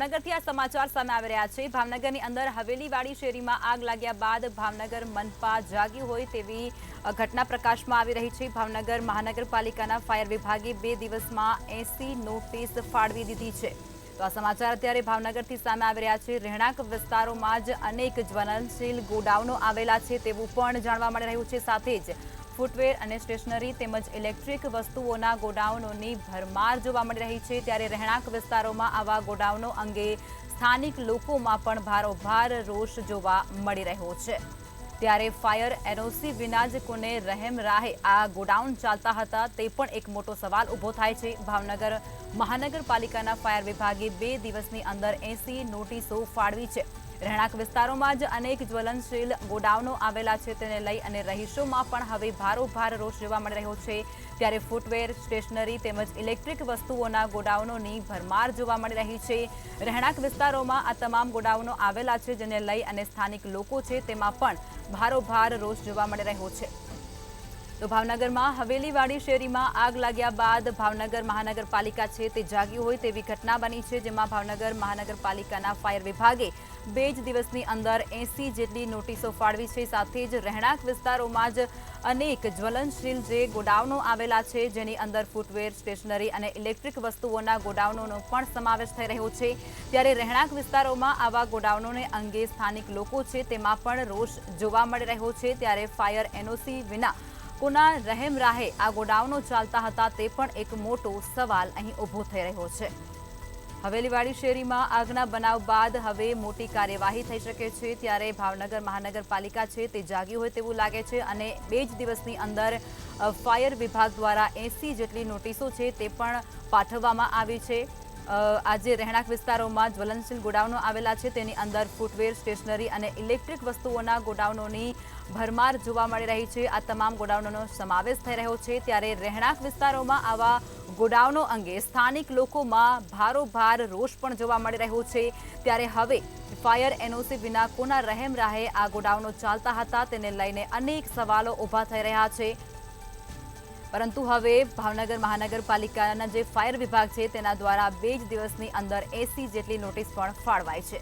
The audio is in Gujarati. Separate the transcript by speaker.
Speaker 1: ભાવનગરથી આ સમાચાર સામે આવી રહ્યા છે। ભાવનગરની અંદર હવેલીવાડી શેરીમાં આગ લાગ્યા બાદ ભાવનગર મનપા જાગ્યું હોય તેવી ઘટના પ્રકાશમાં આવી રહી છે। ભાવનગર મહાનગરપાલિકાના ફાયર વિભાગે 2 દિવસમાં 80 નોટિસ ફાળવી દીધી છે। તો આ સમાચાર અત્યારે ભાવનગરથી સામે આવી રહ્યા છે। રહેણાંક વિસ્તારોમાં જ અનેક જ્વલનશીલ ગોડાઉનો આવેલા છે તેવું પણ જાણવા મળી રહ્યું છે। સાથે જ ફૂટવેર અને સ્ટેશનરી તેમજ ઇલેક્ટ્રિક વસ્તુઓના ગોડાઉનોની ભરમાર જોવા મળી રહી છે। ત્યારે રહેણાંક વિસ્તારોમાં આવા ગોડાઉનો અંગે સ્થાનિક લોકોમાં પણ ભારોભાર રોષ જોવા મળી રહ્યો છે। ત્યારે ફાયર એનઓસી વિના જ કોને રહેમ રાહે આ ગોડાઉન ચાલતા હતા તે પણ એક મોટો સવાલ ઊભો થાય છે। ભાવનગર મહાનગરપાલિકાના ફાયર વિભાગે 2 દિવસની અંદર 80 નોટિસો ફાળવી છે। રહેણાંક વિસ્તારોમાં જ અનેક જ્વલનશીલ ગોડાઉનો આવેલા છે તેને લઈ અને રહીશોમાં પણ હવે ભારોભાર રોષ જોવા મળી રહ્યો છે। ત્યારે ફૂટવેર સ્ટેશનરી તેમજ ઇલેક્ટ્રિક વસ્તુઓના ગોડાઉનોની ભરમાર જોવા મળી રહી છે। રહેણાંક વિસ્તારોમાં આ તમામ ગોડાઉનો આવેલા છે જેને લઈ અને સ્થાનિક લોકો છે તેમાં પણ ભારોભાર રોષ જોવા મળી રહ્યો છે। તો ભાવનગરમાં હવેલીવાડી શેરીમાં આગ લાગ્યા બાદ ભાવનગર મહાનગરપાલિકા છે તે જાગ્યું હોય તેવી ઘટના બની છે। જેમાં ભાવનગર મહાનગરપાલિકાના ફાયર વિભાગે 2 જ દિવસની અંદર 80 જેટલી નોટિસો ફાળવી છે। સાથે જ રહેણાંક વિસ્તારોમાં જ અનેક જ્વલનશીલ જે ગોડાઉનો આવેલા છે જેની અંદર ફૂટવેર સ્ટેશનરી અને ઇલેક્ટ્રિક વસ્તુઓના ગોડાઉનોનો પણ સમાવેશ થઈ રહ્યો છે। ત્યારે રહેણાંક વિસ્તારોમાં આવા ગોડાઉનોને અંગે સ્થાનિક લોકો છે તેમાં પણ રોષ જોવા મળી રહ્યો છે। ત્યારે ફાયર એનઓસી વિના કોના રહેમ રાહે આ ગોડાઉનો ચાલતા હતા તે પણ એક મોટો સવાલ અહીં ઊભો થઈ રહ્યો છે। હવેલીવાડી શેરીમાં આગના બનાવ બાદ હવે મોટી કાર્યવાહી થઈ શકે છે। ત્યારે ભાવનગર મહાનગરપાલિકા છે તે જાગી હોય તેવું લાગે છે અને 2 જ દિવસની અંદર ફાયર વિભાગ દ્વારા 80 જેટલી નોટિસો છે તે પણ પાઠવવામાં આવી છે। આજે રહેણાંક વિસ્તારોમાં જ્વલનશીલ ગોડાઉનો આવેલા છે તેની અંદર ફૂટવેર સ્ટેશનરી અને ઇલેક્ટ્રિક વસ્તુઓના ગોડાઉનોની ભરમાર જોવા મળી રહી છે। આ તમામ ગોડાઉનોનો સમાવેશ થઈ રહ્યો છે। ત્યારે રહેણાંક વિસ્તારોમાં આવા ગોડાઉનો અંગે સ્થાનિક લોકોમાં ભારોભાર રોષ પણ જોવા મળી રહ્યો છે। ત્યારે હવે ફાયર એનઓસી વિના કોના રહેમ રાહે આ ગોડાઉનો ચાલતા હતા તેને લઈને અનેક સવાલો ઊભા થઈ રહ્યા છે। પરંતુ હવે ભાવનગર મહાનગરપાલિકાના જે ફાયર વિભાગ છે તેના દ્વારા 2 જ દિવસની અંદર 80 જેટલી નોટિસ પણ ફાળવાઈ છે।